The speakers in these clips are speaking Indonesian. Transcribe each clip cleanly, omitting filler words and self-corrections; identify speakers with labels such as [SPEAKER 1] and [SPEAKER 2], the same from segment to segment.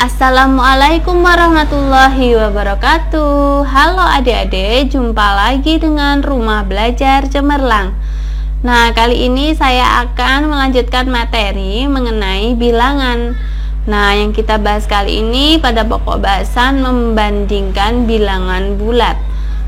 [SPEAKER 1] Assalamualaikum warahmatullahi wabarakatuh. Halo adik-adik, jumpa lagi dengan Rumah Belajar Cemerlang. Nah, kali ini saya akan melanjutkan materi mengenai bilangan. Nah, yang kita bahas kali ini pada pokok bahasan membandingkan bilangan bulat.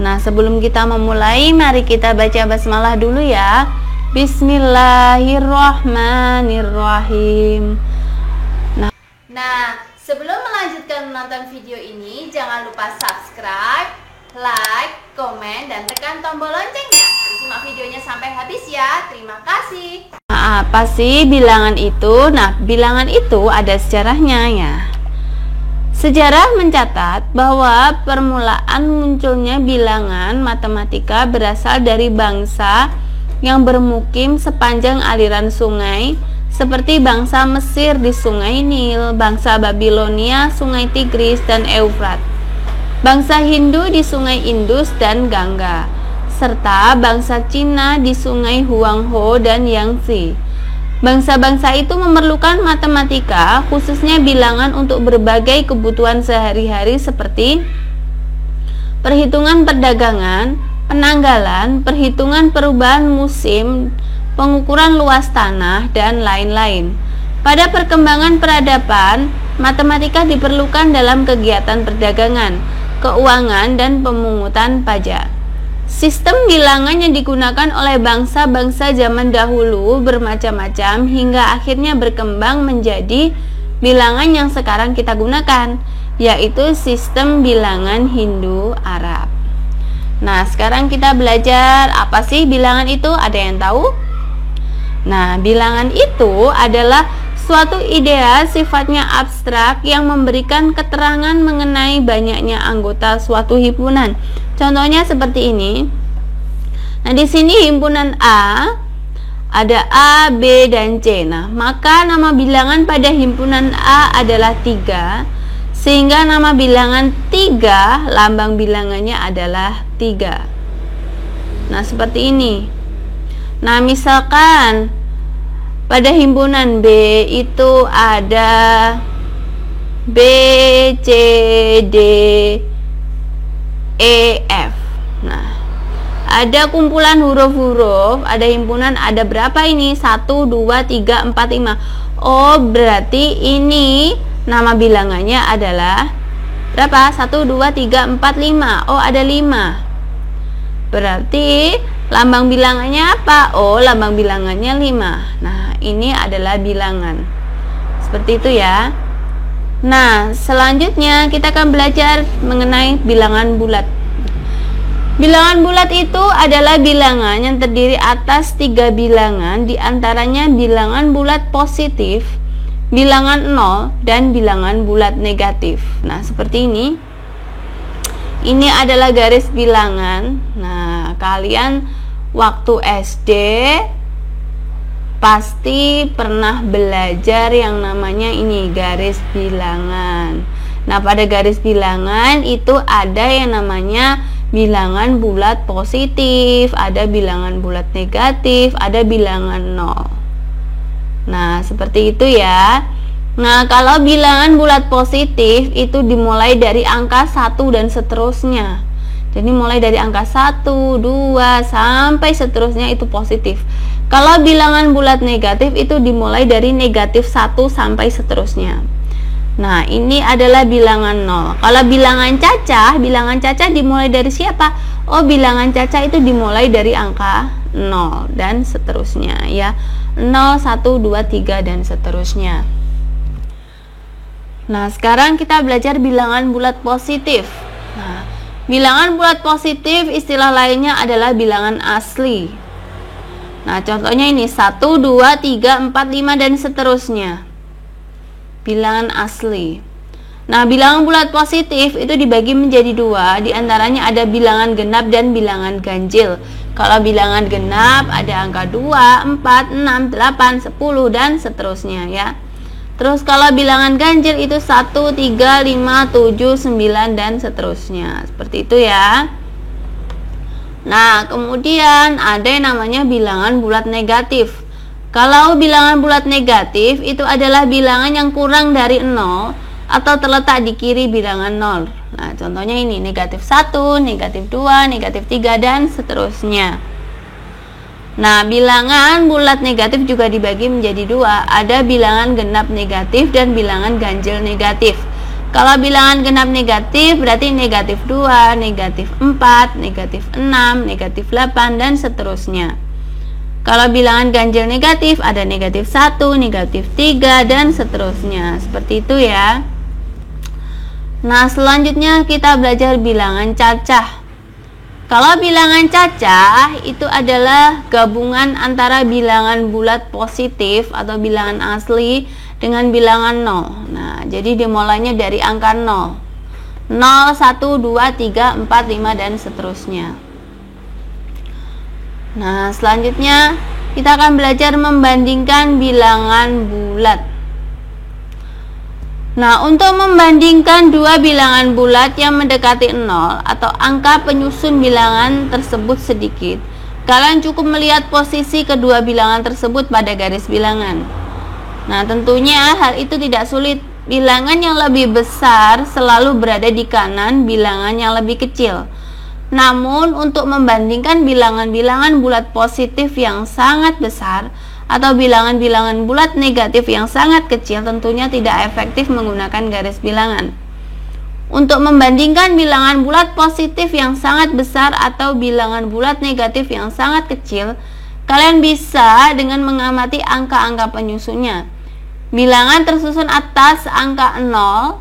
[SPEAKER 1] Nah, sebelum kita memulai, mari kita baca basmalah dulu ya. Bismillahirrahmanirrahim. Nah, sebelum melanjutkan menonton video ini, jangan lupa subscribe, like, komen, dan tekan tombol loncengnya. Simak videonya sampai habis ya. Terima kasih. Nah, apa sih bilangan itu? Nah, bilangan itu ada sejarahnya ya. Sejarah mencatat bahwa permulaan munculnya bilangan matematika berasal dari bangsa yang bermukim sepanjang aliran sungai, seperti bangsa Mesir di Sungai Nil, bangsa Babilonia, Sungai Tigris dan Eufrat, bangsa Hindu di Sungai Indus dan Gangga, serta bangsa Cina di Sungai Huanghe dan Yangtze. Bangsa-bangsa itu memerlukan matematika, khususnya bilangan untuk berbagai kebutuhan sehari-hari seperti perhitungan perdagangan, penanggalan, perhitungan perubahan musim, pengukuran luas tanah, dan lain-lain. Pada perkembangan peradaban, matematika diperlukan dalam kegiatan perdagangan, keuangan, dan pemungutan pajak. Sistem bilangan yang digunakan oleh bangsa-bangsa zaman dahulu bermacam-macam hingga akhirnya berkembang menjadi bilangan yang sekarang kita gunakan, yaitu sistem bilangan Hindu-Arab. Nah, sekarang kita belajar apa sih bilangan itu? Ada yang tahu? Nah, bilangan itu adalah suatu idea sifatnya abstrak yang memberikan keterangan mengenai banyaknya anggota suatu himpunan. Contohnya seperti ini. Nah, di sini himpunan A, ada A, B, dan C. Nah, maka nama bilangan pada himpunan A adalah 3, sehingga nama bilangan 3, lambang bilangannya adalah 3. Nah, seperti ini. Nah, misalkan pada himpunan B itu ada B, C, D, E, F. Nah, ada kumpulan huruf-huruf, ada himpunan, ada berapa ini? 1, 2, 3, 4, 5. Oh, berarti ini nama bilangannya adalah berapa? 1, 2, 3, 4, 5. Oh, ada 5. Berarti lambang bilangannya apa? Oh, lambang bilangannya 5. Nah, ini adalah bilangan. Seperti itu ya. Nah, selanjutnya kita akan belajar mengenai bilangan bulat. Bilangan bulat itu adalah bilangan yang terdiri atas 3 bilangan, diantaranya bilangan bulat positif, bilangan 0, dan bilangan bulat negatif. Nah, seperti ini. Ini adalah garis bilangan. Nah, kalian waktu SD pasti pernah belajar yang namanya ini garis bilangan. Nah, pada garis bilangan itu ada yang namanya bilangan bulat positif, ada bilangan bulat negatif, ada bilangan 0. Nah, seperti itu ya. Nah, kalau bilangan bulat positif itu dimulai dari angka 1 dan seterusnya. Jadi mulai dari angka 1, 2, sampai seterusnya itu positif. Kalau bilangan bulat negatif itu dimulai dari negatif 1 sampai seterusnya. Nah, ini adalah bilangan 0. Kalau bilangan cacah dimulai dari siapa? Oh, bilangan cacah itu dimulai dari angka 0 dan seterusnya ya. 0, 1, 2, 3 dan seterusnya. Nah, sekarang kita belajar bilangan bulat positif. Nah, bilangan bulat positif istilah lainnya adalah bilangan asli. Nah, contohnya ini 1, 2, 3, 4, 5 dan seterusnya. Bilangan asli. Nah, bilangan bulat positif itu dibagi menjadi 2, diantaranya ada bilangan genap dan bilangan ganjil. Kalau bilangan genap ada angka 2, 4, 6, 8, 10 dan seterusnya ya. Terus kalau bilangan ganjil itu 1, 3, 5, 7, 9 dan seterusnya. Seperti itu ya. Nah, kemudian ada yang namanya bilangan bulat negatif. Kalau bilangan bulat negatif itu adalah bilangan yang kurang dari 0 atau terletak di kiri bilangan 0. Nah, contohnya ini negatif 1, negatif 2, negatif 3, dan seterusnya. Nah, bilangan bulat negatif juga dibagi menjadi dua. Ada bilangan genap negatif dan bilangan ganjil negatif. Kalau bilangan genap negatif berarti negatif 2, negatif 4, negatif 6, negatif 8, dan seterusnya. Kalau bilangan ganjil negatif ada negatif 1, negatif 3, dan seterusnya. Seperti itu ya. Nah, selanjutnya kita belajar bilangan cacah. Kalau bilangan cacah itu adalah gabungan antara bilangan bulat positif atau bilangan asli dengan bilangan 0. Nah, jadi dimulainya dari angka 0. 0, 1, 2, 3, 4, 5, dan seterusnya. Nah, selanjutnya kita akan belajar membandingkan bilangan bulat. Nah, untuk membandingkan dua bilangan bulat yang mendekati 0 atau angka penyusun bilangan tersebut sedikit, kalian cukup melihat posisi kedua bilangan tersebut pada garis bilangan. Nah, tentunya hal itu tidak sulit. Bilangan yang lebih besar selalu berada di kanan bilangan yang lebih kecil. Namun, untuk membandingkan bilangan-bilangan bulat positif yang sangat besar atau bilangan-bilangan bulat negatif yang sangat kecil, tentunya tidak efektif menggunakan garis bilangan. Untuk membandingkan bilangan bulat positif yang sangat besar atau bilangan bulat negatif yang sangat kecil, kalian bisa dengan mengamati angka-angka penyusunnya. Bilangan tersusun atas angka 0,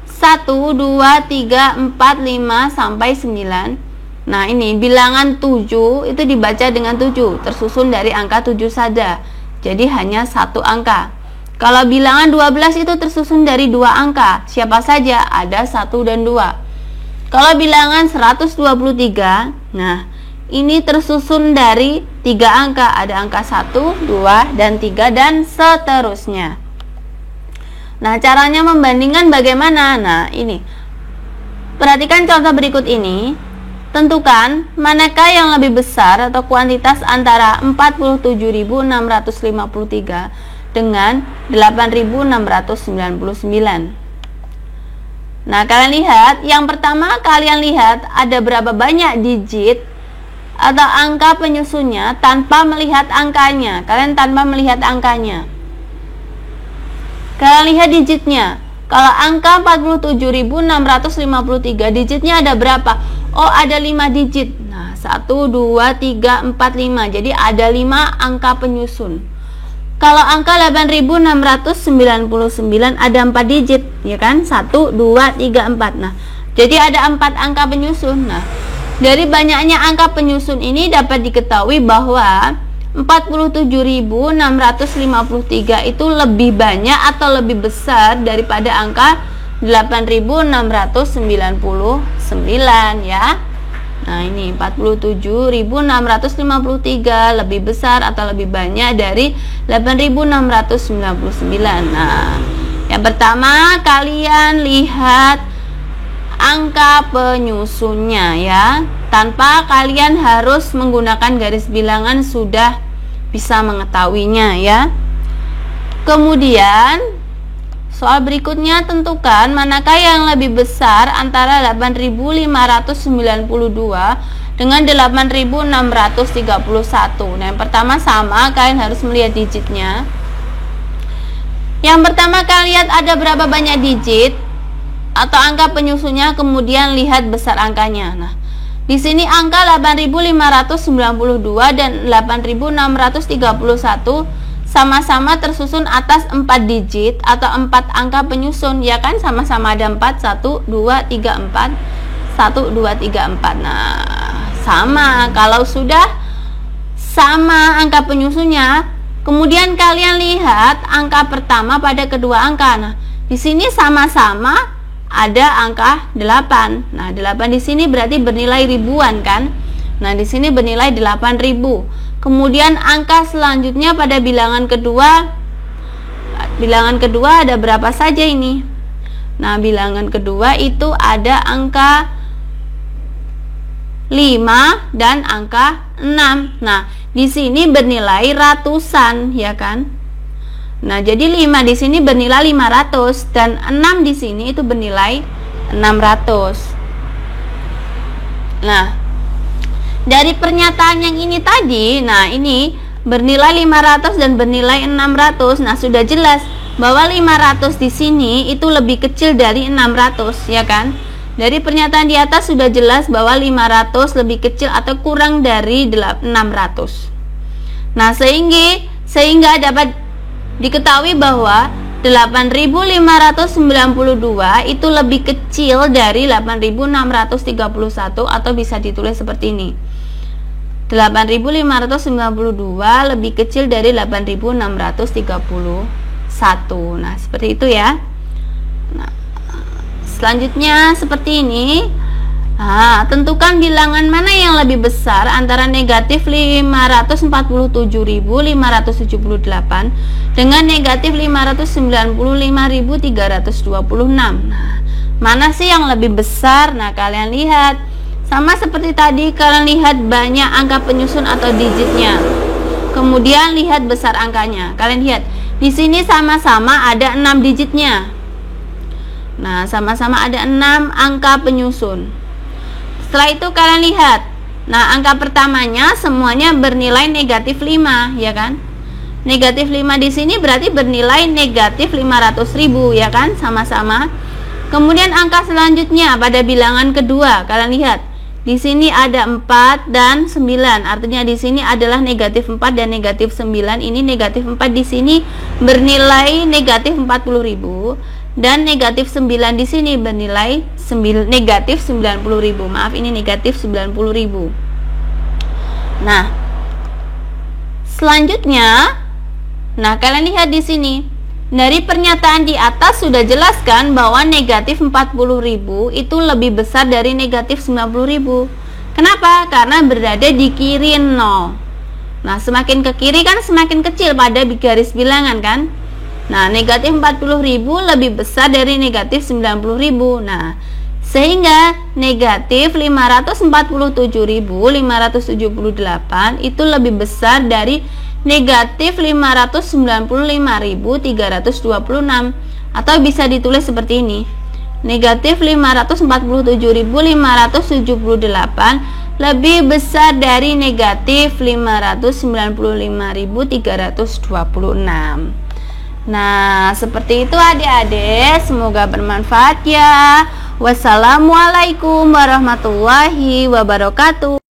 [SPEAKER 1] 1, 2, 3, 4, 5, sampai 9. Nah, ini bilangan 7 itu dibaca dengan 7, tersusun dari angka 7 saja. Jadi hanya satu angka. Kalau bilangan 12 itu tersusun dari dua angka. Siapa saja? Ada 1 dan 2. Kalau bilangan 123, nah, ini tersusun dari 3 angka. Ada angka 1, 2, dan 3, dan seterusnya. Nah, caranya membandingkan bagaimana? Nah, ini. Perhatikan contoh berikut ini. Tentukan manakah yang lebih besar atau kuantitas antara 47.653 dengan 8.699. Nah, kalian lihat, yang pertama kalian lihat ada berapa banyak digit atau angka penyusunnya tanpa melihat angkanya. Kalian tanpa melihat angkanya. Kalian lihat digitnya. Kalau angka 47.653 digitnya ada berapa? Oh, ada 5 digit. Nah, 1, 2, 3, 4, 5. Jadi ada 5 angka penyusun. Kalau angka 8.699 ada 4 digit, ya kan? 1, 2, 3, 4. Nah, jadi ada 4 angka penyusun. Nah, dari banyaknya angka penyusun ini dapat diketahui bahwa 47.653 itu lebih banyak atau lebih besar daripada angka 8.699 ya. Nah, ini 47.653 lebih besar atau lebih banyak dari 8.699. Nah, yang pertama kalian lihat angka penyusunnya ya. Tanpa kalian harus menggunakan garis bilangan sudah bisa mengetahuinya ya. Kemudian soal berikutnya, tentukan manakah yang lebih besar antara 8.592 dengan 8.631. Nah, yang pertama sama, kalian harus melihat digitnya. Yang pertama kalian lihat ada berapa banyak digit atau angka penyusunnya, kemudian lihat besar angkanya. Nah, di sini angka 8.592 dan 8.631 sama-sama tersusun atas 4 digit atau 4 angka penyusun, ya kan? Sama-sama ada 4, 1, 2, 3, 4, 1, 2, 3, 4. Nah, sama. Kalau sudah sama angka penyusunnya, kemudian kalian lihat angka pertama pada kedua angka. Nah, di sini sama-sama ada angka 8. Nah, 8 di sini berarti bernilai ribuan kan? Nah, di sini bernilai 8.000. Kemudian angka selanjutnya pada bilangan kedua ada berapa saja ini? Nah, bilangan kedua itu ada angka 5 dan angka 6. Nah, di sini bernilai ratusan, ya kan? Nah, jadi 5 di sini bernilai 500 dan 6 di sini itu bernilai 600. Nah, dari pernyataan yang ini tadi, nah ini bernilai 500 dan bernilai 600. Nah, sudah jelas bahwa 500 di sini itu lebih kecil dari 600, ya kan? Dari pernyataan di atas sudah jelas bahwa 500 lebih kecil atau kurang dari 600. Nah, sehingga dapat diketahui bahwa 8.592 itu lebih kecil dari 8.631, atau bisa ditulis seperti ini. 8.592 lebih kecil dari 8.631. Nah, seperti itu ya. Nah, selanjutnya seperti ini. Nah, tentukan bilangan mana yang lebih besar antara negatif 547.578 dengan negatif 595.326. Nah, mana sih yang lebih besar? Nah, kalian lihat. Sama seperti tadi, kalian lihat banyak angka penyusun atau digitnya. Kemudian lihat besar angkanya. Kalian lihat, di sini sama-sama ada 6 digitnya. Nah, sama-sama ada 6 angka penyusun. Setelah itu kalian lihat, nah angka pertamanya semuanya bernilai negatif 5, ya kan? Negatif 5 di sini berarti bernilai negatif 500.000, ya kan? Sama-sama. Kemudian angka selanjutnya pada bilangan kedua, kalian lihat. Di sini ada 4 dan 9. Artinya di sini adalah negatif 4 dan negatif 9. Ini negatif 4 di sini bernilai negatif 40.000. Dan negatif 9 di sini bernilai negatif 90.000. Maaf, ini negatif 90.000. Nah, selanjutnya, nah kalian lihat di sini. Dari pernyataan di atas sudah jelaskan bahwa negatif 40.000 itu lebih besar dari negatif 90.000. Kenapa? Karena berada di kiri 0. Nah, semakin ke kiri kan semakin kecil pada garis bilangan kan? Nah, negatif 40.000 lebih besar dari negatif 90.000. Nah, sehingga negatif 547.578 itu lebih besar dari negatif 595.326, atau bisa ditulis seperti ini. Negatif 547.578 lebih besar dari negatif 595.326. Nah, seperti itu adik-adik, semoga bermanfaat ya. Wassalamualaikum warahmatullahi wabarakatuh.